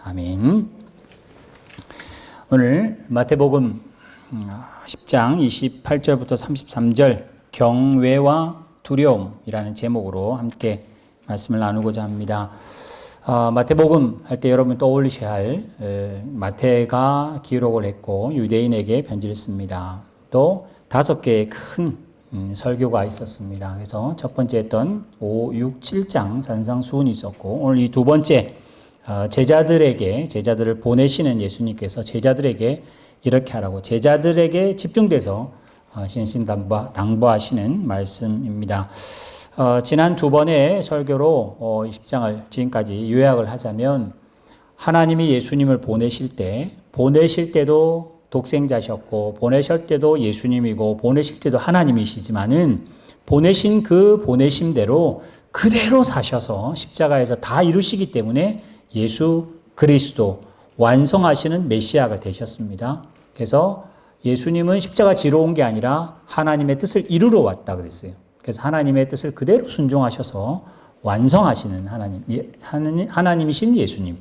아멘. 오늘 마태복음 10장 28절부터 33절 경외와 두려움이라는 제목으로 함께 말씀을 나누고자 합니다. 마태복음 할 때 여러분 떠올리셔야 할 마태가 기록을 했고 유대인에게 편지를 씁니다. 또 5개의 큰 설교가 있었습니다. 그래서 첫 번째 했던 5, 6, 7장 산상수훈이 있었고 오늘 이 두 번째 제자들을 보내시는 예수님께서 제자들에게 이렇게 하라고 제자들에게 집중돼서 신신당부하시는 말씀입니다. 지난 두 번의 설교로 10장을 지금까지 요약을 하자면 하나님이 예수님을 보내실 때도 독생자셨고 보내실 때도 예수님이고 보내실 때도 하나님이시지만은 보내신 그 보내심대로 그대로 사셔서 십자가에서 다 이루시기 때문에 예수 그리스도 완성하시는 메시아가 되셨습니다. 그래서 예수님은 십자가 지러 온 게 아니라 하나님의 뜻을 이루러 왔다 그랬어요. 그래서 하나님의 뜻을 그대로 순종하셔서 완성하시는 하나님이신 예수님.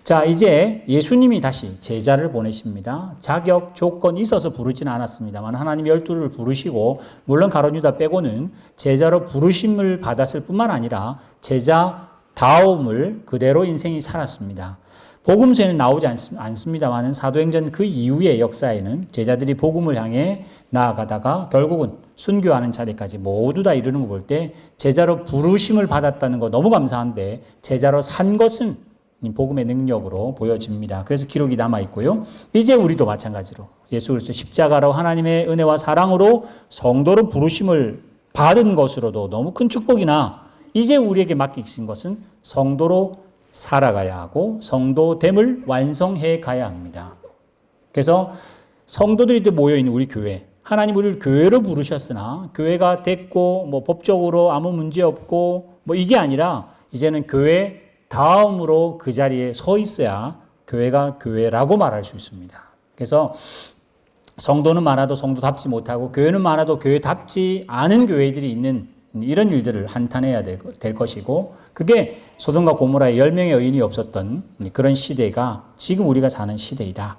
자, 이제 예수님이 다시 제자를 보내십니다. 자격, 조건이 있어서 부르지는 않았습니다만 하나님 12를 부르시고 물론 가룟 유다 빼고는 제자로 부르심을 받았을 뿐만 아니라 제자다움을 그대로 인생이 살았습니다. 복음서에는 나오지 않습니다만 사도행전 그 이후의 역사에는 제자들이 복음을 향해 나아가다가 결국은 순교하는 자리까지 모두 다 이르는 거 볼 때 제자로 부르심을 받았다는 거 너무 감사한데 제자로 산 것은 복음의 능력으로 보여집니다. 그래서 기록이 남아있고요. 이제 우리도 마찬가지로 예수 그리스도 십자가로 하나님의 은혜와 사랑으로 성도로 부르심을 받은 것으로도 너무 큰 축복이나 이제 우리에게 맡기신 것은 성도로 살아가야 하고 성도됨을 완성해 가야 합니다. 그래서 성도들이 모여있는 우리 교회, 하나님 우리를 교회로 부르셨으나 교회가 됐고 법적으로 아무 문제 없고 이게 아니라 이제는 교회 다음으로 그 자리에 서 있어야 교회가 교회라고 말할 수 있습니다. 그래서 성도는 많아도 성도답지 못하고 교회는 많아도 교회답지 않은 교회들이 있는 이런 일들을 한탄해야 될 것이고 그게 소돔과 고모라에 10명의 의인이 없었던 그런 시대가 지금 우리가 사는 시대이다.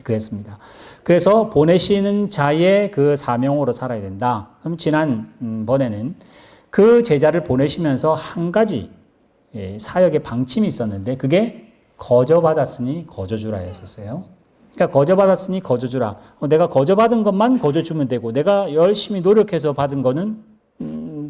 그랬습니다. 그래서 보내시는 자의 그 사명으로 살아야 된다. 그럼 지난번에는 그 제자를 보내시면서 한 가지 사역의 방침이 있었는데 그게 거저받았으니 거저주라 였었어요. 그러니까 거저받았으니 거저주라. 내가 거저받은 것만 거저주면 되고 내가 열심히 노력해서 받은 거는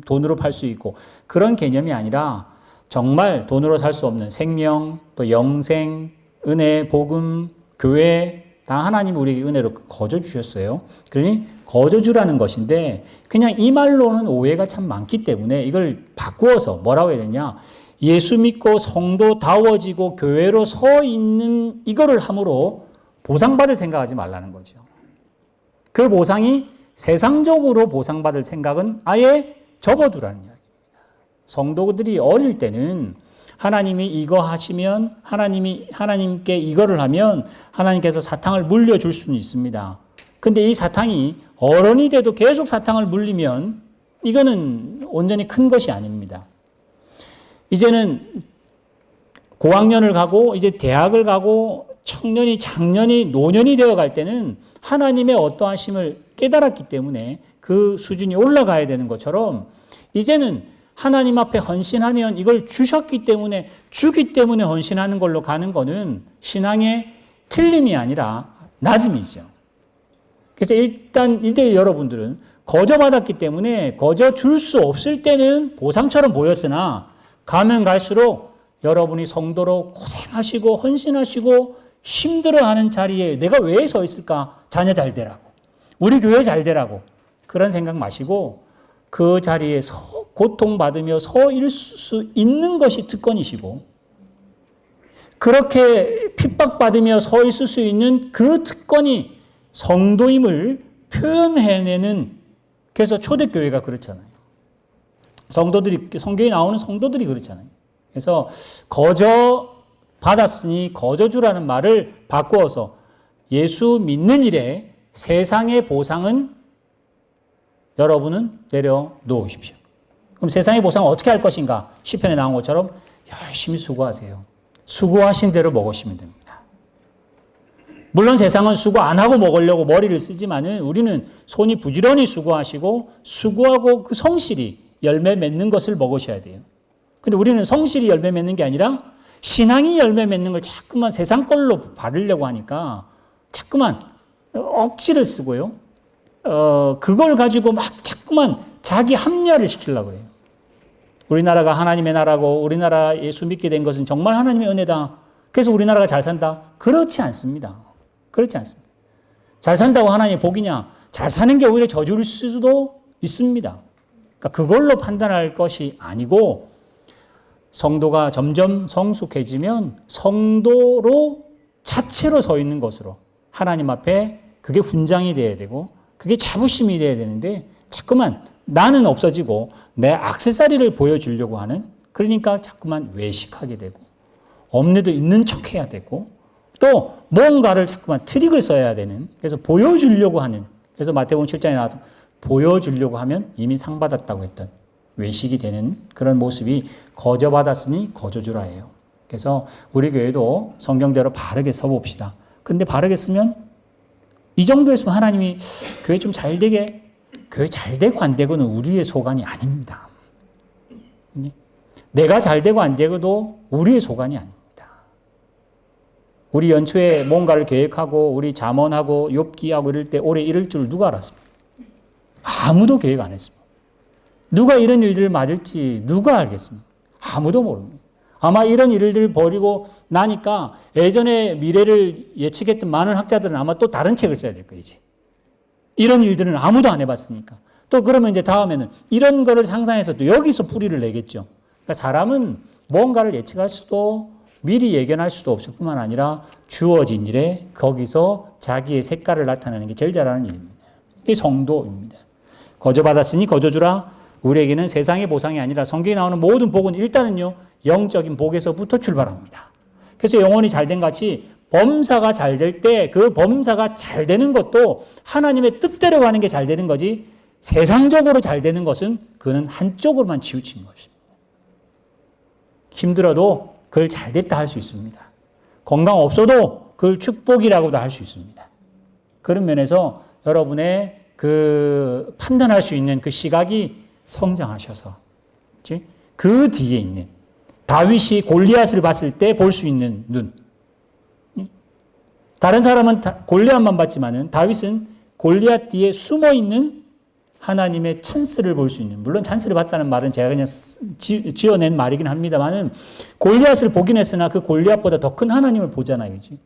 돈으로 팔 수 있고 그런 개념이 아니라 정말 돈으로 살 수 없는 생명, 또 영생, 은혜, 복음, 교회 다 하나님이 우리에게 은혜로 거저 주셨어요. 그러니 거저 주라는 것인데 그냥 이 말로는 오해가 참 많기 때문에 이걸 바꾸어서 뭐라고 해야 되냐? 예수 믿고 성도다워지고 교회로 서 있는 이거를 함으로 보상받을 생각하지 말라는 거죠. 그 보상이 세상적으로 보상받을 생각은 아예 접어두라는 이야기입니다. 성도들이 어릴 때는 하나님이 이거 하시면 하나님께 이거를 하면 하나님께서 사탕을 물려줄 수는 있습니다. 근데 이 사탕이 어른이 돼도 계속 사탕을 물리면 이거는 온전히 큰 것이 아닙니다. 이제는 고학년을 가고 이제 대학을 가고 청년이 장년이 노년이 되어 갈 때는 하나님의 어떠하심을 깨달았기 때문에 그 수준이 올라가야 되는 것처럼 이제는 하나님 앞에 헌신하면 이걸 주셨기 때문에 주기 때문에 헌신하는 걸로 가는 거는 신앙의 틀림이 아니라 낮음이죠. 그래서 일단 이때 여러분들은 거저받았기 때문에 거저 줄 수 없을 때는 보상처럼 보였으나 가면 갈수록 여러분이 성도로 고생하시고 헌신하시고 힘들어하는 자리에 내가 왜 서 있을까? 자녀 잘 되라고 우리 교회 잘 되라고 그런 생각 마시고 그 자리에 고통받으며 서 있을 수 있는 것이 특권이시고 그렇게 핍박받으며 서 있을 수 있는 그 특권이 성도임을 표현해내는 그래서 초대교회가 그렇잖아요. 성경에 나오는 성도들이 그렇잖아요. 그래서 거저 받았으니 거저주라는 말을 바꾸어서 예수 믿는 일에 세상의 보상은 여러분은 내려놓으십시오. 그럼 세상의 보상은 어떻게 할 것인가? 시편에 나온 것처럼 열심히 수고하세요. 수고하신 대로 먹으시면 됩니다. 물론 세상은 수고 안 하고 먹으려고 머리를 쓰지만은 우리는 손이 부지런히 수고하고 그 성실히 열매 맺는 것을 먹으셔야 돼요. 근데 우리는 성실히 열매 맺는 게 아니라 신앙이 열매 맺는 걸 자꾸만 세상 걸로 받으려고 하니까 자꾸만 억지를 쓰고요. 그걸 가지고 막 자꾸만 자기 합리화를 시키려고 해요. 우리나라가 하나님의 나라고 우리나라 예수 믿게 된 것은 정말 하나님의 은혜다. 그래서 우리나라가 잘 산다. 그렇지 않습니다. 그렇지 않습니다. 잘 산다고 하나님의 복이냐? 잘 사는 게 오히려 저주일 수도 있습니다. 그러니까 그걸로 판단할 것이 아니고 성도가 점점 성숙해지면 성도로 자체로 서 있는 것으로 하나님 앞에 그게 훈장이 돼야 되고 그게 자부심이 돼야 되는데 자꾸만 나는 없어지고 내 액세서리를 보여주려고 하는 그러니까 자꾸만 외식하게 되고 없는 데 있는 척 해야 되고 또 뭔가를 자꾸만 트릭을 써야 되는 그래서 보여주려고 하는 그래서 마태복음 7장에 나와도 보여주려고 하면 이미 상 받았다고 했던 외식이 되는 그런 모습이 거저받았으니 거저주라예요. 그래서 우리 교회도 성경대로 바르게 서봅시다. 근데 바르게 쓰면 이 정도 했으면 하나님이 교회 좀 잘 되게 교회 잘 되고 안 되고는 우리의 소관이 아닙니다. 내가 잘 되고 안 되고도 우리의 소관이 아닙니다. 우리 연초에 뭔가를 계획하고 우리 잠언하고 욥기하고 이럴 때 올해 이럴 줄 누가 알았습니까? 아무도 계획 안 했습니다. 누가 이런 일들을 맞을지 누가 알겠습니까? 아무도 모릅니다. 아마 이런 일들을 벌이고 나니까 예전에 미래를 예측했던 많은 학자들은 아마 또 다른 책을 써야 될 거예요, 이제. 이런 일들은 아무도 안 해봤으니까. 또 그러면 이제 다음에는 이런 거를 상상해서 또 여기서 풀이를 내겠죠. 그러니까 사람은 뭔가를 예측할 수도 미리 예견할 수도 없을 뿐만 아니라 주어진 일에 거기서 자기의 색깔을 나타내는 게 제일 잘하는 일입니다. 이게 성도입니다. 거저받았으니 거저주라. 우리에게는 세상의 보상이 아니라 성경에 나오는 모든 복은 일단은요 영적인 복에서부터 출발합니다. 그래서 영혼이 잘된 같이 범사가 잘 될 때 그 범사가 잘 되는 것도 하나님의 뜻대로 가는 게 잘 되는 거지 세상적으로 잘 되는 것은 그는 한쪽으로만 치우치는 것입니다. 힘들어도 그걸 잘 됐다 할 수 있습니다. 건강 없어도 그걸 축복이라고도 할 수 있습니다. 그런 면에서 여러분의 그 판단할 수 있는 그 시각이 성장하셔서 그 뒤에 있는 다윗이 골리앗을 봤을 때 볼 수 있는 눈. 다른 사람은 골리앗만 봤지만은 다윗은 골리앗 뒤에 숨어 있는 하나님의 찬스를 볼 수 있는. 물론 찬스를 봤다는 말은 제가 그냥 지어낸 말이긴 합니다만은 골리앗을 보긴 했으나 그 골리앗보다 더 큰 하나님을 보잖아요, 그렇지?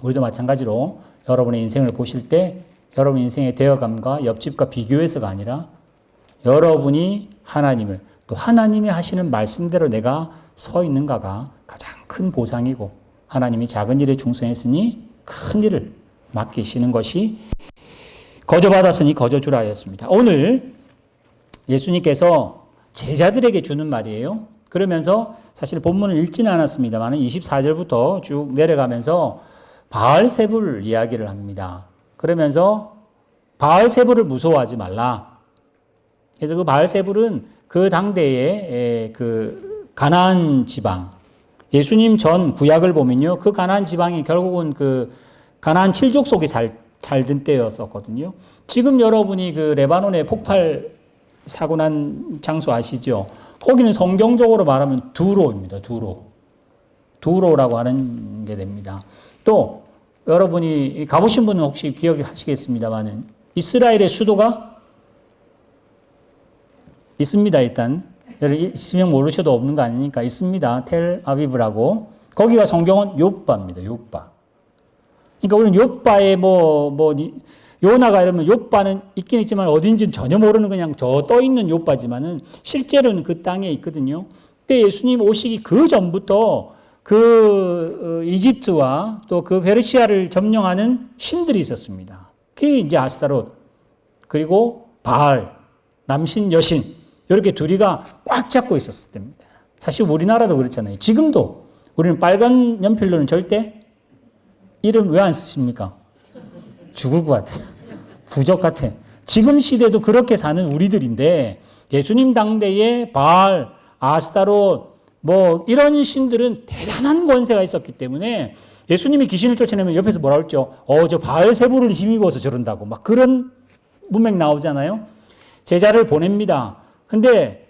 우리도 마찬가지로 여러분의 인생을 보실 때 여러분 인생의 대여감과 옆집과 비교해서가 아니라 여러분이 하나님을 또 하나님이 하시는 말씀대로 내가 서 있는가가 가장 큰 보상이고 하나님이 작은 일에 충성했으니 큰 일을 맡기시는 것이 거저받았으니 거저주라 하였습니다. 오늘 예수님께서 제자들에게 주는 말이에요. 그러면서 사실 본문을 읽지는 않았습니다만 24절부터 쭉 내려가면서 바알세불 이야기를 합니다. 그러면서 바알세불을 무서워하지 말라. 그래서 그 바알세불은 그 당대의 그 가나안 지방, 예수님 전 구약을 보면요, 그 가나안 지방이 결국은 그 가나안 7족 속에 살던 때였었거든요. 지금 여러분이 그 레바논에 폭발 사고 난 장소 아시죠? 거기는 성경적으로 말하면 두로입니다. 두로라고 하는 게 됩니다. 또 여러분이 가보신 분은 혹시 기억하시겠습니다만은 이스라엘의 수도가 있습니다. 일단 있으면 모르셔도 없는 거 아니니까 있습니다. 텔아비브라고. 거기가 성경은 욥바입니다. 욥바. 그러니까 우리는 욥바에 요나가 이러면 욥바는 있긴 있지만 어딘지는 전혀 모르는 그냥 저 떠 있는 욥바지만은 실제로는 그 땅에 있거든요. 그때 예수님 오시기 그 전부터 그 이집트와 또 그 페르시아를 점령하는 신들이 있었습니다. 그게 이제 아스타롯 그리고 바알, 남신, 여신 이렇게 둘이가 꽉 잡고 있었을 때입니다. 사실 우리나라도 그렇잖아요. 지금도 우리는 빨간 연필로는 절대 이름 왜 안 쓰십니까? 죽을 것 같아. 부적 같아. 지금 시대도 그렇게 사는 우리들인데 예수님 당대에 바알, 아스타롯, 뭐 이런 신들은 대단한 권세가 있었기 때문에 예수님이 귀신을 쫓아내면 옆에서 뭐라 그랬죠? 저 바알세불을 힘입어서 저런다고 막 그런 문맥 나오잖아요. 제자를 보냅니다. 근데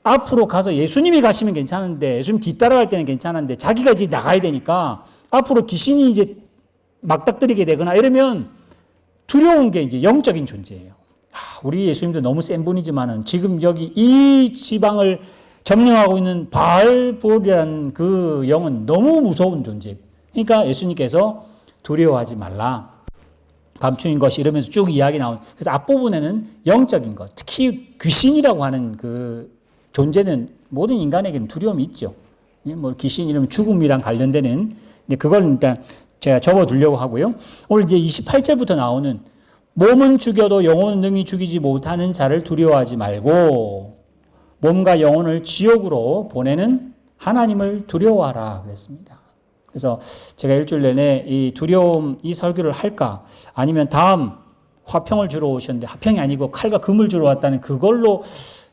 앞으로 가서 예수님이 가시면 괜찮은데 예수님 뒤따라갈 때는 괜찮은데 자기가 이제 나가야 되니까 앞으로 귀신이 이제 막닥뜨리게 되거나 이러면 두려운 게 이제 영적인 존재예요. 우리 예수님도 너무 센 분이지만은 지금 여기 이 지방을 점령하고 있는 바알볼이라는 그 영은 너무 무서운 존재예요. 그러니까 예수님께서 두려워하지 말라. 감추인 것이 이러면서 쭉 이야기 나온. 그래서 앞부분에는 영적인 것, 특히 귀신이라고 하는 그 존재는 모든 인간에게는 두려움이 있죠. 뭐 귀신 이러면 죽음이랑 관련되는 그걸 일단 제가 접어두려고 하고요. 오늘 이제 28절부터 나오는 몸은 죽여도 영혼은 능히 죽이지 못하는 자를 두려워하지 말고 몸과 영혼을 지옥으로 보내는 하나님을 두려워하라 그랬습니다. 그래서 제가 일주일 내내 이 두려움, 이 설교를 할까? 아니면 다음 화평을 주러 오셨는데 화평이 아니고 칼과 금을 주러 왔다는 그걸로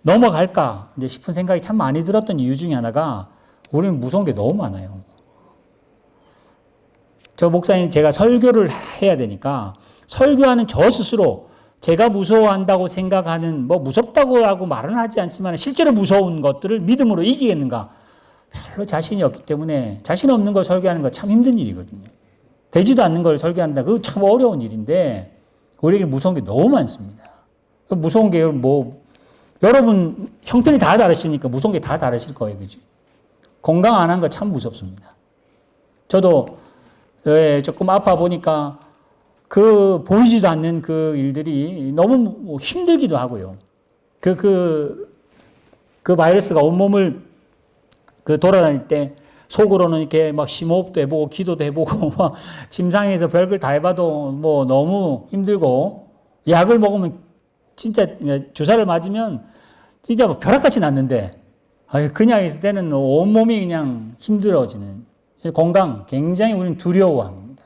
넘어갈까? 이제 싶은 생각이 참 많이 들었던 이유 중에 하나가 우리는 무서운 게 너무 많아요. 저 목사님 제가 설교를 해야 되니까 설교하는 저 스스로 제가 무서워한다고 생각하는 뭐 무섭다고 하고 말은 하지 않지만 실제로 무서운 것들을 믿음으로 이기겠는가? 별로 자신이 없기 때문에 자신 없는 걸 설교하는 거 참 힘든 일이거든요. 되지도 않는 걸 설교한다. 그거 참 어려운 일인데 우리에게 무서운 게 너무 많습니다. 무서운 게 뭐 여러분 형편이 다 다르시니까 무서운 게 다 다르실 거예요. 그죠? 건강 안 한 거 참 무섭습니다. 저도 조금 아파 보니까 그 보이지도 않는 그 일들이 너무 힘들기도 하고요. 그 바이러스가 온몸을 돌아다닐 때 속으로는 이렇게 막 심호흡도 해보고 기도도 해보고 막 침상에서 별걸 다 해봐도 뭐 너무 힘들고 약을 먹으면 진짜 주사를 맞으면 진짜 뭐 벼락같이 났는데 그냥 있을 때는 온몸이 그냥 힘들어지는 건강 굉장히 우리는 두려워합니다.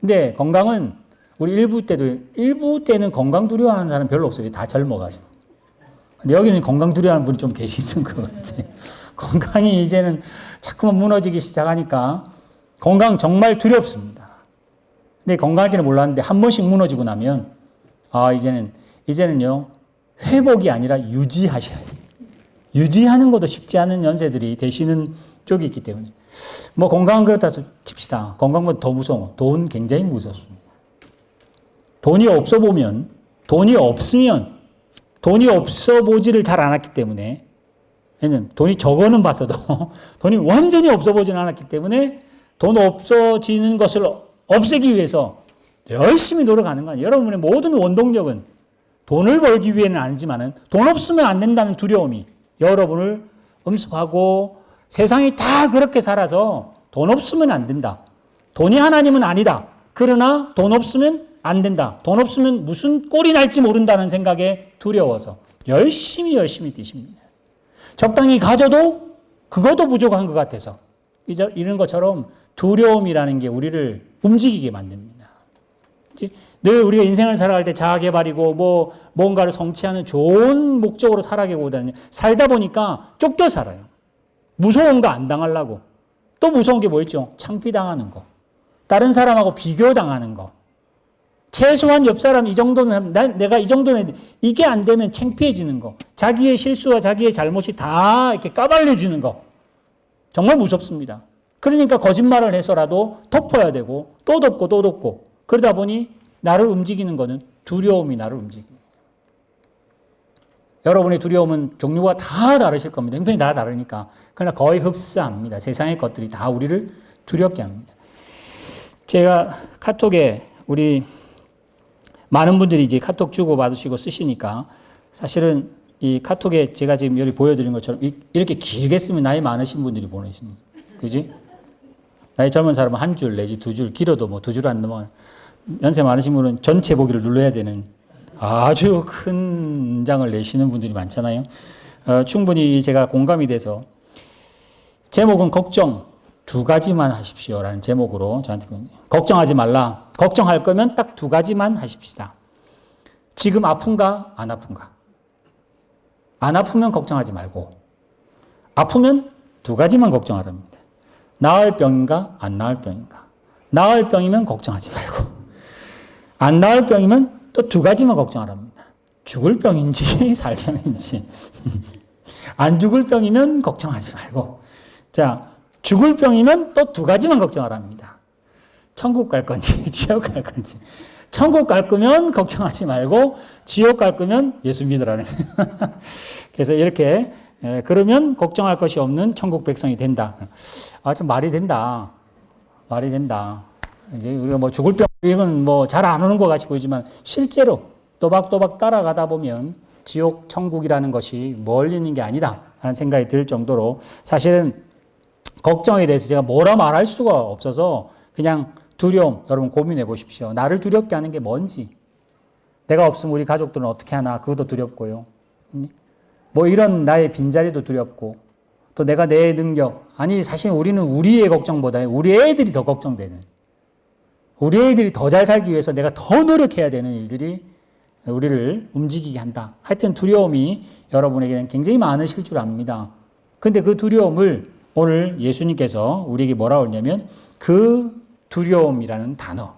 근데 건강은 우리 일부 때는 건강 두려워하는 사람 별로 없어요. 다 젊어가지고. 근데 여기는 건강 두려워하는 분이 좀 계시는 것 같아요. 건강이 이제는 자꾸만 무너지기 시작하니까 건강 정말 두렵습니다. 근데 건강할 때는 몰랐는데 한 번씩 무너지고 나면 이제는요 회복이 아니라 유지하셔야 돼요. 유지하는 것도 쉽지 않은 연세들이 되시는 쪽이 있기 때문에 뭐 건강은 그렇다 칩시다. 건강보다 더 무서워. 돈 굉장히 무섭습니다. 돈이 없으면 돈이 없어 보지를 잘 않았기 때문에 돈이 적어는 봤어도 돈이 완전히 없어 보지는 않았기 때문에 돈 없어지는 것을 없애기 위해서 열심히 노력하는 거 아니에요. 여러분의 모든 원동력은 돈을 벌기 위해는 아니지만은 돈 없으면 안 된다는 두려움이 여러분을 엄습하고 세상이 다 그렇게 살아서 돈 없으면 안 된다. 돈이 하나님은 아니다. 그러나 돈 없으면 안 된다. 돈 없으면 무슨 꼴이 날지 모른다는 생각에 두려워서 열심히 뛰십니다. 적당히 가져도 그것도 부족한 것 같아서 이런 것처럼 두려움이라는 게 우리를 움직이게 만듭니다. 늘 우리가 인생을 살아갈 때 자아개발이고 뭐 뭔가를 성취하는 좋은 목적으로 살아가기보다는 살다 보니까 쫓겨 살아요. 무서운 거 안 당하려고. 또 무서운 게 뭐 있죠? 창피당하는 거. 다른 사람하고 비교당하는 거. 최소한 옆 사람 이 정도는 내가 이 정도는 이게 안 되면 창피해지는 거. 자기의 실수와 자기의 잘못이 다 이렇게 까발려지는 거. 정말 무섭습니다. 그러니까 거짓말을 해서라도 덮어야 되고 또 덮고 그러다 보니 나를 움직이는 거는 두려움이 나를 움직입니다. 여러분의 두려움은 종류가 다 다르실 겁니다. 형편이 다 다르니까. 그러나 거의 흡사합니다. 세상의 것들이 다 우리를 두렵게 합니다. 제가 카톡에 우리 많은 분들이 이제 카톡 주고 받으시고 쓰시니까 사실은 이 카톡에 제가 지금 여기 보여드린 것처럼 이렇게 길게 쓰면 나이 많으신 분들이 보내시는 그지? 나이 젊은 사람은 한 줄 내지 두 줄, 길어도 뭐 두 줄 안 넘어. 연세 많으신 분은 전체 보기를 눌러야 되는 아주 큰 문장을 내시는 분들이 많잖아요. 충분히 제가 공감이 돼서 제목은 걱정 두 가지만 하십시오라는 제목으로 저한테 걱정하지 말라. 걱정할 거면 딱 두 가지만 하십시다. 지금 아픈가 안 아픈가. 안 아프면 걱정하지 말고 아프면 두 가지만 걱정하랍니다. 나을 병인가 안 나을 병인가. 나을 병이면 걱정하지 말고 안 나을 병이면 또 두 가지만 걱정하랍니다. 죽을 병인지 살 병인지. 안 죽을 병이면 걱정하지 말고. 자, 죽을 병이면 또 두 가지만 걱정하랍니다. 천국 갈 건지 지옥 갈 건지. 천국 갈 거면 걱정하지 말고 지옥 갈 거면 예수 믿으라는 거예요. 그래서 이렇게 그러면 걱정할 것이 없는 천국 백성이 된다. 아, 좀 말이 된다. 말이 된다. 이제 우리가 뭐 죽을 병 이건 뭐 잘 안 오는 것 같이 보이지만 실제로 또박또박 따라가다 보면 지옥 천국이라는 것이 멀리 있는 게 아니다 하는 생각이 들 정도로 사실은 걱정에 대해서 제가 뭐라 말할 수가 없어서 그냥 두려움, 여러분 고민해 보십시오. 나를 두렵게 하는 게 뭔지. 내가 없으면 우리 가족들은 어떻게 하나, 그것도 두렵고요. 뭐 이런 나의 빈자리도 두렵고, 또 내가 내 능력, 아니 사실 우리는 우리의 걱정보다 우리 애들이 더 걱정되는, 우리 애들이 더 잘 살기 위해서 내가 더 노력해야 되는 일들이 우리를 움직이게 한다. 하여튼 두려움이 여러분에게는 굉장히 많으실 줄 압니다. 근데 그 두려움을 오늘 예수님께서 우리에게 뭐라고 하냐면 그 두려움이라는 단어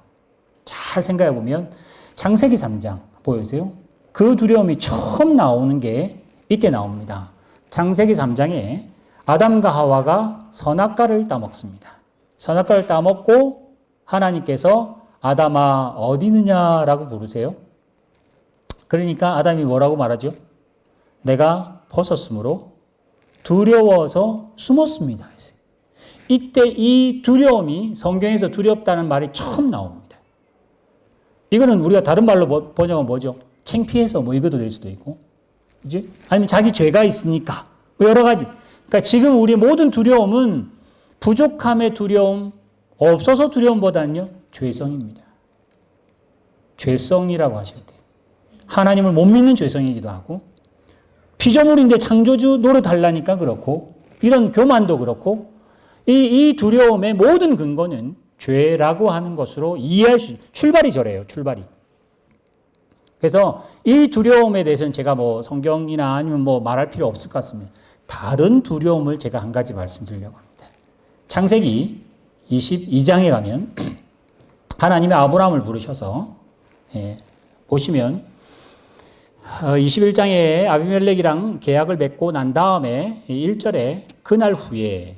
잘 생각해 보면 창세기 3장 보여주세요. 그 두려움이 처음 나오는 게 이때 나옵니다. 창세기 3장에 아담과 하와가 선악과를 따먹습니다. 선악과를 따먹고 하나님께서 아담아 어디 있느냐라고 부르세요. 그러니까 아담이 뭐라고 말하죠? 내가 벗었으므로 두려워서 숨었습니다. 이때 이 두려움이 성경에서 두렵다는 말이 처음 나옵니다. 이거는 우리가 다른 말로 번역하면 뭐죠? 창피해서 뭐 이것도 될 수도 있고, 그지? 아니면 자기 죄가 있으니까 뭐 여러 가지. 그러니까 지금 우리 모든 두려움은 부족함의 두려움, 없어서 두려움보다는요 죄성입니다. 죄성이라고 하셔야 돼요. 하나님을 못 믿는 죄성이기도 하고, 피조물인데 창조주 노릇하려니까 그렇고, 이런 교만도 그렇고, 이 두려움의 모든 근거는 죄라고 하는 것으로 이해할 수, 출발이 저래요, 출발이. 그래서 이 두려움에 대해서는 제가 뭐 성경이나 아니면 뭐 말할 필요 없을 것 같습니다. 다른 두려움을 제가 한 가지 말씀드리려고 합니다. 창세기 22장에 가면 하나님이 아브라함을 부르셔서, 보시면 21장에 아비멜렉이랑 계약을 맺고 난 다음에 1절에 그날 후에,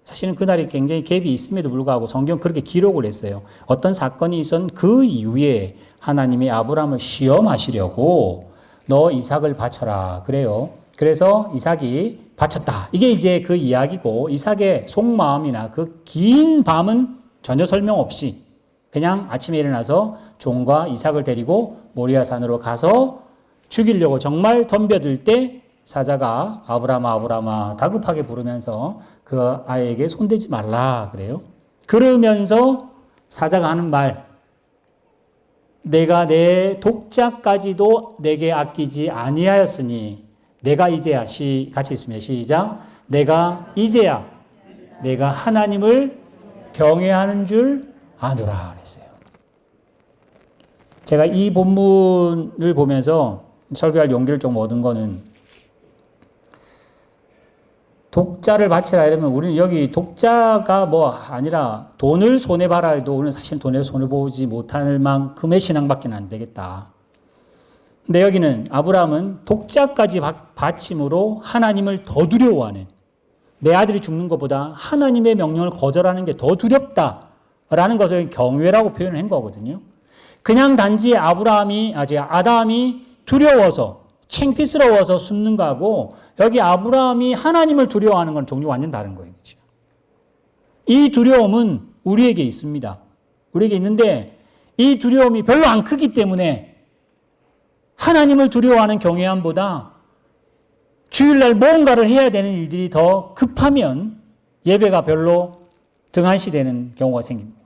사실은 그날이 굉장히 갭이 있음에도 불구하고 성경 그렇게 기록을 했어요. 어떤 사건이 있었던 그 이후에 하나님이 아브라함을 시험하시려고 너 이삭을 바쳐라 그래요. 그래서 이삭이 바쳤다. 이게 이제 그 이야기고, 이삭의 속마음이나 그 긴 밤은 전혀 설명 없이 그냥 아침에 일어나서 종과 이삭을 데리고 모리아산으로 가서 죽이려고 정말 덤벼들 때 사자가 아브라함아 아브라함아 다급하게 부르면서 그 아이에게 손대지 말라 그래요. 그러면서 사자가 하는 말, 내가 내 독자까지도 내게 아끼지 아니하였으니 내가 이제야, 같이 있습니다. 시작. 내가 이제야 내가 하나님을 경외하는 줄 아노라 그랬어요. 제가 이 본문을 보면서 설교할 용기를 좀 얻은 거는, 독자를 바치라 이러면 우리는 여기 독자가 뭐 아니라 돈을 손해봐라 해도 우리는 사실 돈에 손해보지 못할 만큼의 신앙밖에 안 되겠다. 근데 여기는 아브라함은 독자까지 바침으로 하나님을 더 두려워하는, 내 아들이 죽는 것보다 하나님의 명령을 거절하는 게 더 두렵다라는 것을 경외라고 표현을 한 거거든요. 그냥 단지 아담이 두려워서 창피스러워서 숨는 거하고, 여기 아브라함이 하나님을 두려워하는 건 종류 완전 다른 거예요. 그렇죠? 이 두려움은 우리에게 있습니다. 우리에게 있는데 이 두려움이 별로 안 크기 때문에 하나님을 두려워하는 경외함보다 주일날 뭔가를 해야 되는 일들이 더 급하면 예배가 별로 등한시되는 경우가 생깁니다.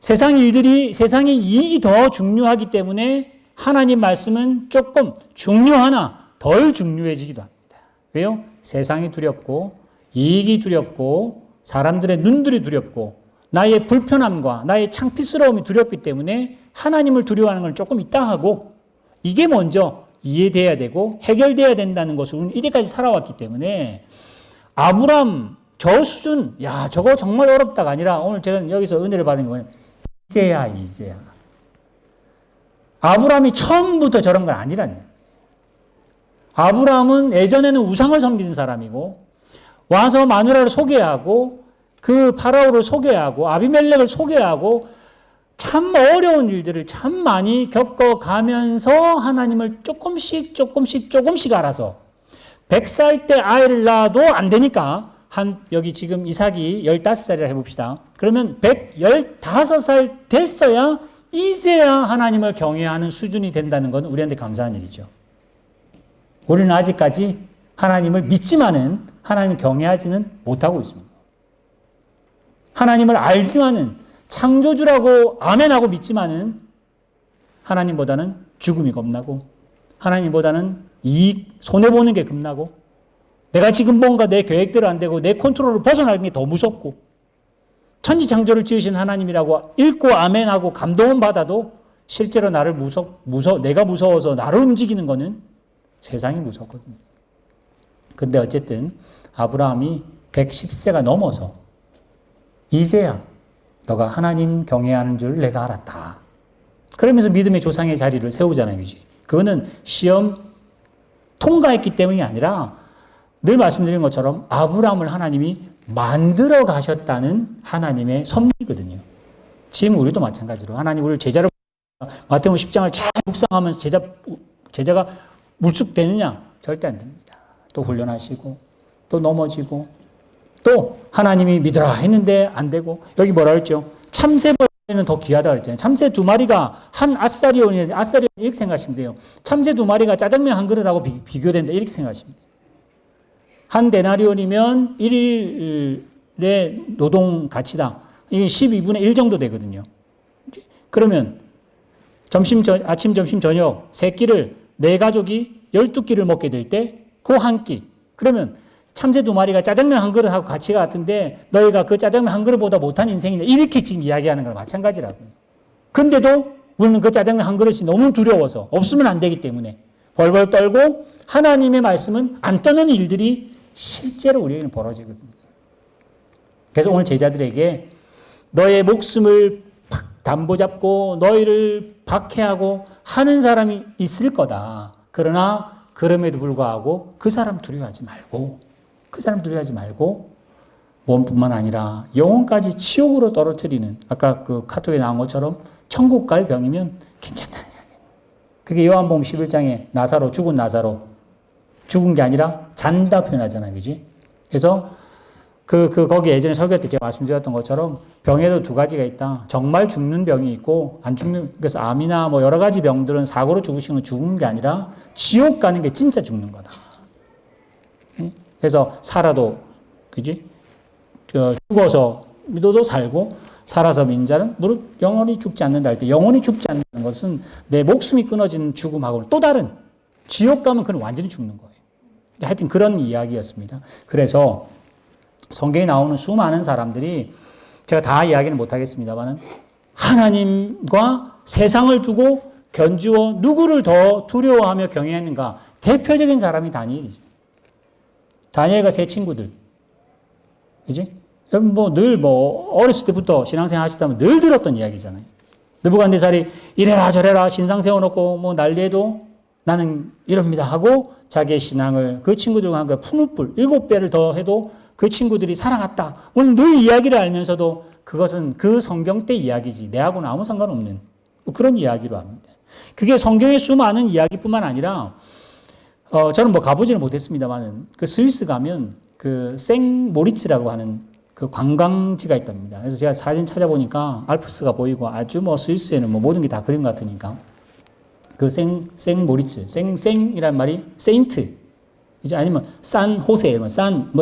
세상의 이익이 더 중요하기 때문에 하나님 말씀은 조금 중요하나 덜 중요해지기도 합니다. 왜요? 세상이 두렵고 이익이 두렵고 사람들의 눈들이 두렵고 나의 불편함과 나의 창피스러움이 두렵기 때문에 하나님을 두려워하는 건 조금 이따 하고, 이게 먼저 이해돼야 되고 해결돼야 된다는 것을 우리는 이때까지 살아왔기 때문에 아브람 저 수준, 야, 저거 정말 어렵다가 아니라 오늘 제가 여기서 은혜를 받은 건 이제야. 아브람이 처음부터 저런 건 아니라니. 아브람은 예전에는 우상을 섬기는 사람이고 와서 마누라를 소개하고 그 파라오를 소개하고 아비멜렉을 소개하고 참 어려운 일들을 참 많이 겪어가면서 하나님을 조금씩 알아서 100살 때 아이를 낳아도 안 되니까 여기 지금 이삭이 15살이라 해봅시다. 그러면 115살 됐어야 이제야 하나님을 경외하는 수준이 된다는 건 우리한테 감사한 일이죠. 우리는 아직까지 하나님을 믿지만은 하나님을 경외하지는 못하고 있습니다. 하나님을 알지만은 창조주라고 아멘하고 믿지만은 하나님보다는 죽음이 겁나고 하나님보다는 손해보는 게 겁나고 내가 지금 뭔가 내 계획대로 안 되고 내 컨트롤을 벗어나는 게 더 무섭고 천지창조를 지으신 하나님이라고 읽고 아멘하고 감동은 받아도 실제로 나를 내가 무서워서 나를 움직이는 거는 세상이 무섭거든요. 근데 어쨌든 아브라함이 110세가 넘어서 이제야 너가 하나님 경외하는 줄 내가 알았다. 그러면서 믿음의 조상의 자리를 세우잖아요. 그지? 그거는 시험 통과했기 때문이 아니라 늘 말씀드린 것처럼 아브라함을 하나님이 만들어 가셨다는 하나님의 섭리거든요. 지금 우리도 마찬가지로 하나님 우리를 제자로 마태복음 10장을 잘 묵상하면서 제자가 물쑥되느냐? 절대 안 됩니다. 또 훈련하시고 또 넘어지고 또 하나님이 믿으라 했는데 안 되고 여기 뭐라 했죠? 참새보다는 더 귀하다 그랬잖아요. 참새 2마리가 한 아사리온이 이렇게 생각하시면 돼요. 참새 2마리가 짜장면 한 그릇하고 비교된다 이렇게 생각하시면 돼요. 한 데나리온이면 1일의 노동 가치다. 이게 12분의 1 정도 되거든요. 그러면 아침, 점심, 저녁 세 끼를 내 가족이 12끼를 먹게 될 때 그 한 끼. 그러면 참새 2마리가 짜장면 한 그릇하고 가치가 같은데 너희가 그 짜장면 한 그릇보다 못한 인생이냐 이렇게 지금 이야기하는 거랑 마찬가지라고요. 근데도 우리는 그 짜장면 한 그릇이 너무 두려워서 없으면 안 되기 때문에 벌벌 떨고 하나님의 말씀은 안 떠는 일들이 실제로 우리에게는 벌어지거든요. 그래서 오늘 제자들에게 너의 목숨을 담보 잡고 너희를 박해하고 하는 사람이 있을 거다. 그러나 그럼에도 불구하고 그 사람 두려워하지 말고 몸뿐만 아니라 영혼까지 지옥으로 떨어뜨리는 아까 그 카톡에 나온 것처럼 천국 갈 병이면 괜찮다는 이야기예요. 그게 요한복음 11장에 죽은 나사로 죽은 게 아니라 잔다 표현하잖아요. 그지? 그래서 거기 예전에 설교 때 제가 말씀드렸던 것처럼 병에도 두 가지가 있다. 정말 죽는 병이 있고 안 죽는, 그래서 암이나 뭐 여러 가지 병들은 사고로 죽으시는 건 죽는 게 아니라 지옥 가는 게 진짜 죽는 거다. 그래서 살아도, 그지? 죽어서 믿어도 살고 살아서 민 자는 무릇 영원히 죽지 않는다 할 때 영원히 죽지 않는 것은 내 목숨이 끊어지는 죽음하고는 또 다른 지옥 가면 그건 완전히 죽는 거예요. 하여튼 그런 이야기였습니다. 그래서 성경에 나오는 수많은 사람들이 제가 다 이야기는 못하겠습니다만 하나님과 세상을 두고 견주어 누구를 더 두려워하며 경외했는가? 대표적인 사람이 다니엘이죠. 다니엘과 세 친구들. 그지? 여러분 늘 어렸을 때부터 신앙생활 하시다면 늘 들었던 이야기잖아요. 느부갓네살이 이래라 저래라 신상 세워놓고 난리해도 나는 이럽니다 하고 자기의 신앙을 그 친구들과 한 푸른불 7배를 더 해도 그 친구들이 살아갔다. 오늘 늘 이야기를 알면서도 그것은 그 성경 때 이야기지 내하고는 아무 상관없는 그런 이야기로 합니다. 그게 성경의 수많은 이야기뿐만 아니라 저는 가보지는 못했습니다만은 그 스위스 가면 그 생모리츠라고 하는 그 관광지가 있답니다. 그래서 제가 사진 찾아보니까 알프스가 보이고 아주 스위스에는 모든 게 다 그림 같으니까 그 생모리츠, 생이란 말이 세인트, 이제 아니면 산 호세,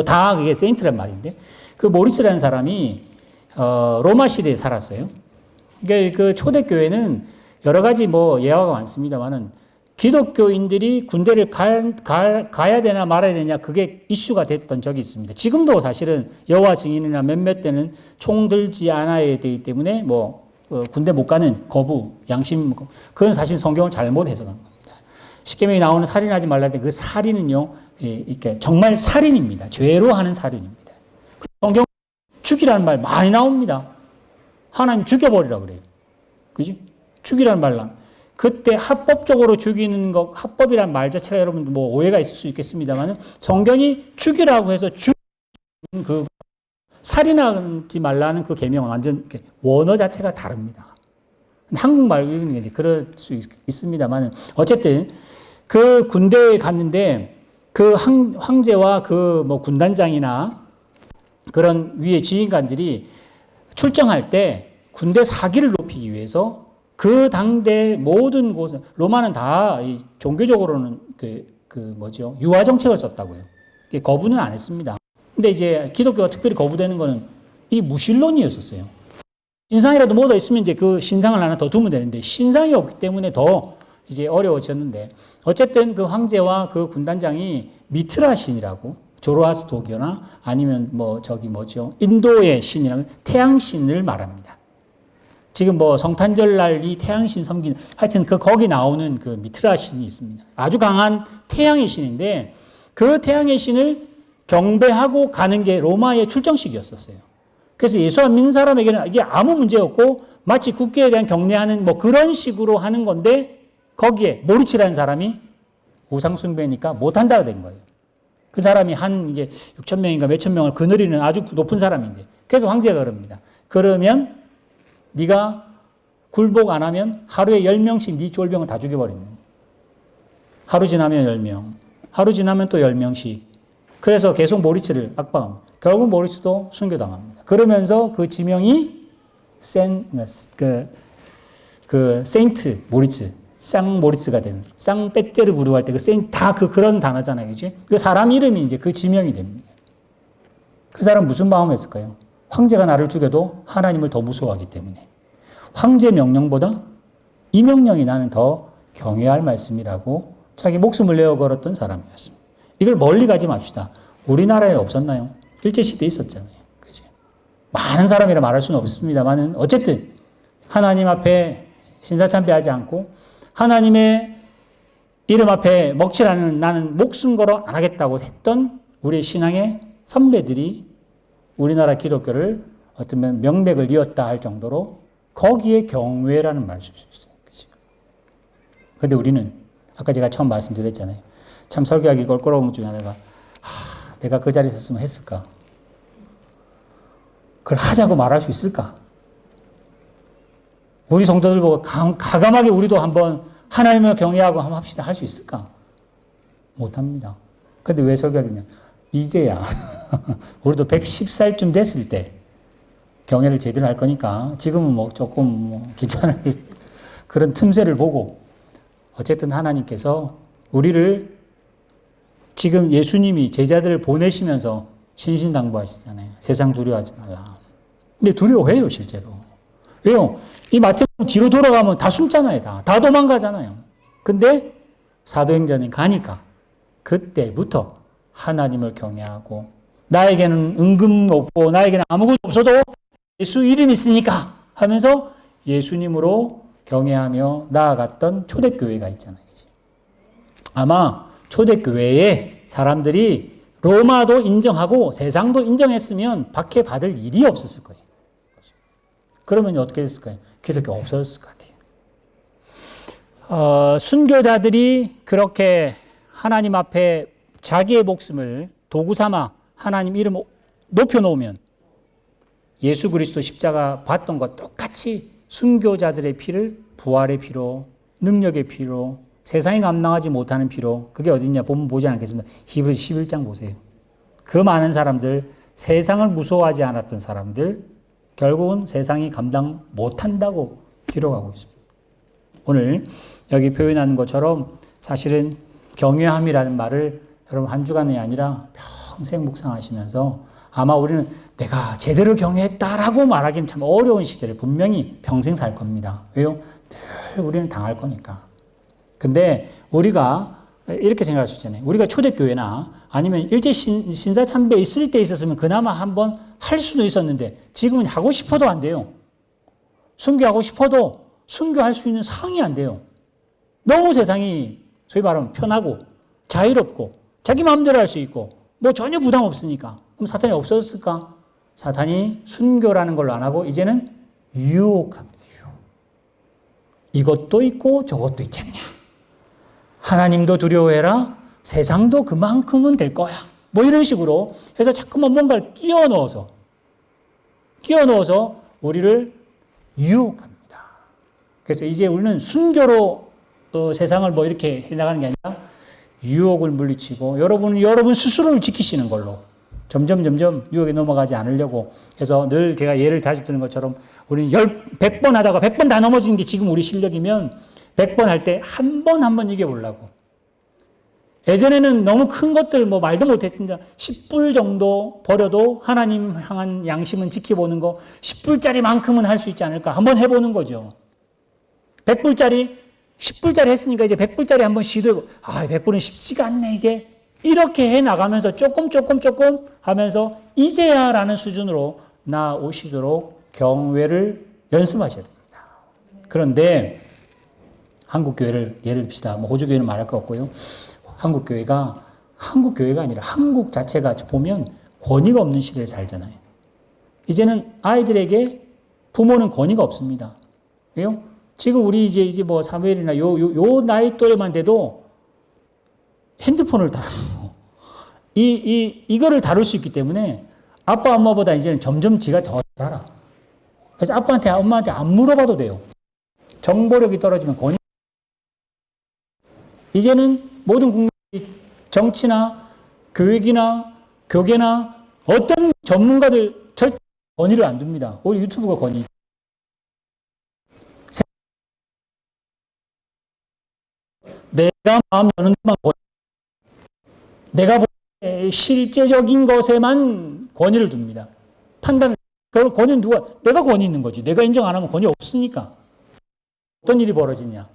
다 그게 세인트란 말인데 그 모리츠라는 사람이 로마 시대에 살았어요. 그러니까 그 초대교회는 여러 가지 예화가 많습니다만은 기독교인들이 군대를 가야 되나 말아야 되냐 그게 이슈가 됐던 적이 있습니다. 지금도 사실은 여호와 증인이나 몇몇 때는 총 들지 않아야 되기 때문에 군대 못 가는 거부, 양심, 그건 사실 성경을 잘못 해석한 겁니다. 십계명에 나오는 살인하지 말라 할 때 그 살인은요, 이렇게 정말 살인입니다. 죄로 하는 살인입니다. 성경 죽이라는 말 많이 나옵니다. 하나님 죽여버리라 그래요. 그지? 죽이라는 말라. 그때 합법적으로 죽이는 것, 합법이란 말 자체가 여러분 뭐 오해가 있을 수 있겠습니다만 성경이 죽이라고 해서 죽이는 그 살인하지 말라는 그 계명은 완전 원어 자체가 다릅니다. 한국말 읽는 게 그럴 수 있습니다만 어쨌든 그 군대에 갔는데 그 황제와 그 뭐 군단장이나 그런 위에 지휘관들이 출정할 때 군대 사기를 높이기 위해서 그 당대 모든 곳은 로마는 다 종교적으로는 뭐죠? 유화 정책을 썼다고요. 거부는 안 했습니다. 근데 이제 기독교가 특별히 거부되는 거는 이 무신론이었었어요. 신상이라도 묻어 있으면 이제 그 신상을 하나 더 두면 되는데 신상이 없기 때문에 더 이제 어려워졌는데 어쨌든 그 황제와 그 군단장이 미트라 신이라고 조로아스토교나 아니면 인도의 신이라는 태양신을 말합니다. 지금 뭐 성탄절 날 이 태양신 섬기는 하여튼 거기 나오는 그 미트라 신이 있습니다. 아주 강한 태양의 신인데 그 태양의 신을 경배하고 가는 게 로마의 출정식이었었어요. 그래서 예수 안 믿는 사람에게는 이게 아무 문제 없고 마치 국기에 대한 경례하는 뭐 그런 식으로 하는 건데 거기에 모리치라는 사람이 우상숭배니까 못한다고 된 거예요. 그 사람이 이게 6천 명인가 몇천 명을 거느리는 아주 높은 사람인데 그래서 황제가 그럽니다. 그러면 네가 굴복 안 하면 하루에 10명씩 네 쫄병을 다 죽여버리는 거예요. 하루 지나면 10명, 하루 지나면 또 10명씩. 그래서 계속 모리츠를 압박합니다. 결국 모리츠도 순교당합니다. 그러면서 그 지명이 세인트 모리츠, 쌍 모리츠가 되는, 쌍 빼제르부르 할 때 그런 단어잖아요. 그지? 그 사람 이름이 이제 그 지명이 됩니다. 그 사람 무슨 마음을 했을까요? 황제가 나를 죽여도 하나님을 더 무서워하기 때문에. 황제 명령보다 이 명령이 나는 더 경외할 말씀이라고 자기 목숨을 내어 걸었던 사람이었습니다. 이걸 멀리 가지 맙시다. 우리나라에 없었나요? 일제시대 있었잖아요. 그죠? 많은 사람이라 말할 수는 없습니다만 어쨌든 하나님 앞에 신사참배하지 않고 하나님의 이름 앞에 먹칠하는 나는 목숨 걸어 안 하겠다고 했던 우리 신앙의 선배들이 우리나라 기독교를 어떤 명맥을 이었다 할 정도로 거기에 경외라는 말을 쓸 수 있어요. 그죠? 근데 우리는 아까 제가 처음 말씀드렸잖아요. 참 설교하기 껄끄러운 것 중에 하나가 내가 그 자리에 있었으면 했을까? 그걸 하자고 말할 수 있을까? 우리 성도들 보고 가감하게 우리도 한번 하나님을 경외하고 한번 합시다 할 수 있을까? 못합니다. 근데 왜 설교하겠냐? 이제야 우리도 110살쯤 됐을 때 경외를 제대로 할 거니까 지금은 뭐 조금 괜찮을 그런 틈새를 보고 어쨌든 하나님께서 우리를 지금 예수님이 제자들을 보내시면서 신신당부하시잖아요. 세상 두려워하지 말라. 근데 두려워해요, 실제로. 왜요? 이 마태복음 뒤로 돌아가면 다 숨잖아요, 다 도망가잖아요. 근데 사도행전에 가니까 그때부터 하나님을 경외하고 나에게는 은금 없고 나에게는 아무것도 없어도 예수 이름이 있으니까 하면서 예수님으로 경외하며 나아갔던 초대교회가 있잖아요. 아마 초대교회에 사람들이 로마도 인정하고 세상도 인정했으면 박해받을 일이 없었을 거예요. 그러면 어떻게 됐을까요? 기독교가 없어졌을 것 같아요. 순교자들이 그렇게 하나님 앞에 자기의 목숨을 도구 삼아 하나님 이름 높여놓으면 예수 그리스도 십자가 봤던 것 똑같이 순교자들의 피를 부활의 피로 능력의 피로 세상이 감당하지 못하는 피로 그게 어딨냐 보면 보지 않겠습니다. 히브리서 11장 보세요. 그 많은 사람들 세상을 무서워하지 않았던 사람들 결국은 세상이 감당 못한다고 기록하고 있습니다. 오늘 여기 표현하는 것처럼 사실은 경외함이라는 말을 여러분 한 주간이 아니라 평생 묵상하시면서 아마 우리는 내가 제대로 경외했다라고 말하기는 참 어려운 시대를 분명히 평생 살 겁니다. 왜요? 늘 우리는 당할 거니까. 근데 우리가 이렇게 생각할 수 있잖아요. 우리가 초대교회나 아니면 일제 신사참배에 있을 때 있었으면 그나마 한번 할 수도 있었는데 지금은 하고 싶어도 안 돼요. 순교하고 싶어도 순교할 수 있는 상황이 안 돼요. 너무 세상이 소위 말하면 편하고 자유롭고 자기 마음대로 할 수 있고 뭐 전혀 부담 없으니까. 그럼 사탄이 없어졌을까? 사탄이 순교라는 걸로 안 하고 이제는 유혹합니다. 이것도 있고 저것도 있지 않냐. 하나님도 두려워해라. 세상도 그만큼은 될 거야. 뭐 이런 식으로 해서 자꾸만 뭔가를 끼워 넣어서 우리를 유혹합니다. 그래서 이제 우리는 순교로 세상을 뭐 이렇게 해나가는 게 아니라 유혹을 물리치고 여러분 스스로를 지키시는 걸로 점점 유혹에 넘어가지 않으려고 해서 늘 제가 예를 자주 드는 것처럼 우리는 100번 하다가 100번 다 넘어지는 게 지금 우리 실력이면 100번 할 때 한 번 이겨보려고. 예전에는 너무 큰 것들 뭐 말도 못했는데 10불 정도 버려도 하나님 향한 양심은 지켜보는 거 10불짜리만큼은 할 수 있지 않을까 한번 해보는 거죠. 100불짜리 10불짜리 했으니까 이제 100불짜리 한번 시도해보고 100불은 쉽지가 않네 이게. 이렇게 해나가면서 조금 하면서 이제야라는 수준으로 나오시도록 경외를 연습하셔야 됩니다. 그런데 한국교회를 예를 듭시다. 뭐 호주교회는 말할 거 없고요. 한국교회가 아니라 한국 자체가 보면 권위가 없는 시대에 살잖아요. 이제는 아이들에게 부모는 권위가 없습니다. 왜요? 지금 우리 이제 뭐 사무엘이나 요 나이 또래만 돼도 핸드폰을 다루고 이거를 다룰 수 있기 때문에 아빠 엄마보다 이제는 점점 지가 더 잘 알아. 그래서 아빠한테 엄마한테 안 물어봐도 돼요. 정보력이 떨어지면 권위. 이제는 모든 국민이 정치나 교육이나 교계나 어떤 전문가들 절대 권위를 안 둡니다. 오히려 유튜브가 권위. 내가 마음 여는 데만 권위. 내가 볼 때 실제적인 것에만 권위를 둡니다. 판단, 그 권위는 내가 권위 있는 거지. 내가 인정 안 하면 권위 없으니까. 어떤 일이 벌어지냐.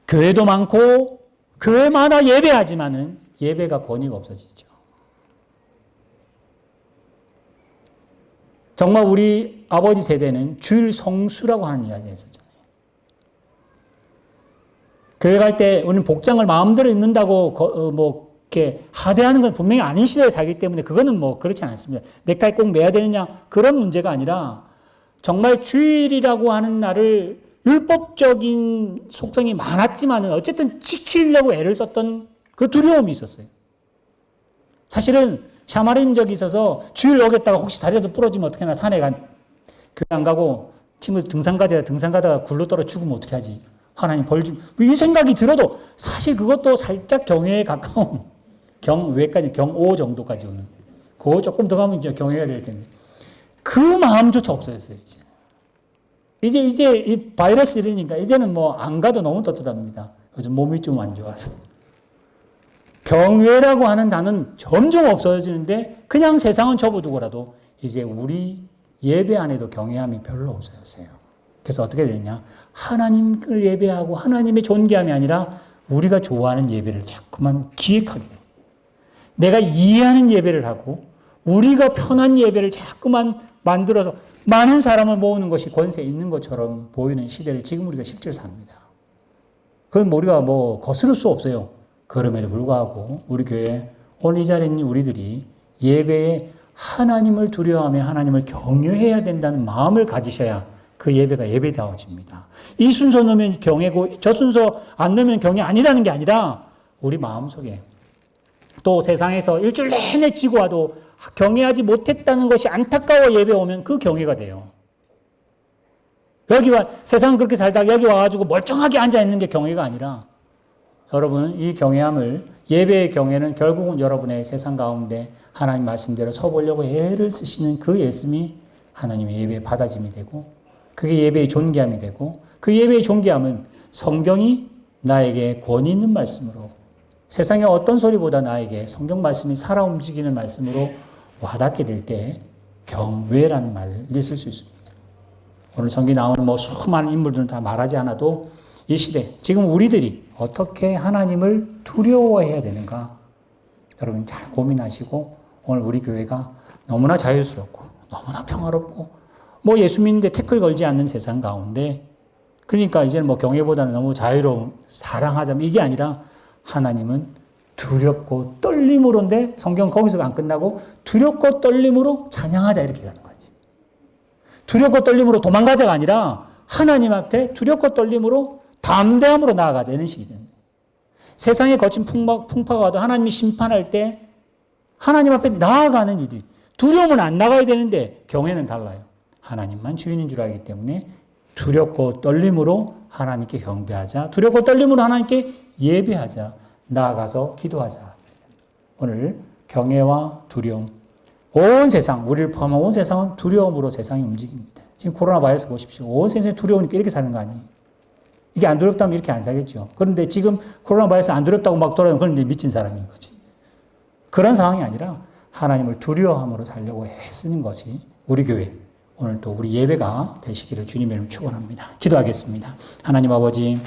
교회도 많고, 교회마다 예배하지만은 예배가 권위가 없어지죠. 정말 우리 아버지 세대는 주일 성수라고 하는 이야기가 있었잖아요. 교회 갈 때 우리는 복장을 마음대로 입는다고 이렇게 하대하는 건 분명히 아닌 시대에 살기 때문에 그거는 뭐 그렇지 않습니다. 넥타이 꼭 매야 되느냐 그런 문제가 아니라 정말 주일이라고 하는 날을 율법적인 속성이 많았지만은 어쨌든 지키려고 애를 썼던 그 두려움이 있었어요. 사실은 샤마린 적이 있어서 주일 오겠다가 혹시 다리라도 부러지면 어떻게 하나 교회 안 가고 친구 등산 가다가 굴러 떨어 죽으면 어떻게 하지? 하나님 벌 좀, 이 생각이 들어도 사실 그것도 살짝 경외에 가까운 경외까지 경오 정도까지 오는. 그거 조금 더 가면 이제 경외가 될 텐데. 그 마음조차 없어졌어요, 이제 이 바이러스 이러니까 이제는 뭐 안 가도 너무 떳떳합니다. 요즘 몸이 좀 안 좋아서. 경외라고 하는 단어는 점점 없어지는데 그냥 세상은 접어두고라도 이제 우리 예배 안에도 경외함이 별로 없어졌어요. 그래서 어떻게 되느냐. 하나님을 예배하고 하나님의 존귀함이 아니라 우리가 좋아하는 예배를 자꾸만 기획하게 돼요. 내가 이해하는 예배를 하고 우리가 편한 예배를 자꾸만 만들어서 많은 사람을 모으는 것이 권세 있는 것처럼 보이는 시대를 지금 우리가 실제로 삽니다. 그건 우리가 뭐 거스를 수 없어요. 그럼에도 불구하고 우리 교회 오늘 이 자리에 있는 우리들이 예배에 하나님을 두려워하며 하나님을 경외해야 된다는 마음을 가지셔야 그 예배가 예배다워집니다. 이 순서 넣으면 경외고 저 순서 안 넣으면 경외 아니라는 게 아니라 우리 마음속에 또 세상에서 일주일 내내 지고 와도 경외하지 못했다는 것이 안타까워 예배 오면 그 경외가 돼요. 여기 와 세상 그렇게 살다가 여기 와가지고 멀쩡하게 앉아있는 게 경외가 아니라 여러분 이 경외함을 예배의 경외는 결국은 여러분의 세상 가운데 하나님 말씀대로 서보려고 애를 쓰시는 그 애씀이 하나님의 예배의 받아짐이 되고 그게 예배의 존귀함이 되고 그 예배의 존귀함은 성경이 나에게 권위 있는 말씀으로 세상의 어떤 소리보다 나에게 성경 말씀이 살아 움직이는 말씀으로 와닿게 될 때 경외라는 말을 쓸 수 있습니다. 오늘 성경에 나오는 뭐 수많은 인물들은 다 말하지 않아도 이 시대 지금 우리들이 어떻게 하나님을 두려워해야 되는가 여러분 잘 고민하시고 오늘 우리 교회가 너무나 자유스럽고 너무나 평화롭고 뭐 예수 믿는데 태클 걸지 않는 세상 가운데 그러니까 이제는 뭐 경외보다는 너무 자유로운 사랑하자면 이게 아니라 하나님은 두렵고 떨림으로인데 성경 거기서 안 끝나고 두렵고 떨림으로 찬양하자 이렇게 가는 거지. 두렵고 떨림으로 도망가자가 아니라 하나님 앞에 두렵고 떨림으로 담대함으로 나아가자 이런 식이 됩니다. 세상에 거친 풍파가 와도 하나님이 심판할 때 하나님 앞에 나아가는 일이 두려움은 안 나가야 되는데 경외는 달라요. 하나님만 주인인 줄 알기 때문에 두렵고 떨림으로 하나님께 경배하자. 두렵고 떨림으로 하나님께 예배하자. 나아가서 기도하자. 오늘 경외와 두려움. 온 세상, 우리를 포함한 온 세상은 두려움으로 세상이 움직입니다. 지금 코로나 바이러스 보십시오. 온 세상이 두려우니까 이렇게 사는 거 아니에요. 이게 안 두렵다면 이렇게 안 살겠죠. 그런데 지금 코로나 바이러스 안 두렵다고 막 돌아다니면 그건 이제 미친 사람인 거지. 그런 상황이 아니라 하나님을 두려워함으로 살려고 애쓰는 것이 우리 교회, 오늘 또 우리 예배가 되시기를 주님의 이름으로 축원합니다. 기도하겠습니다. 하나님 아버지,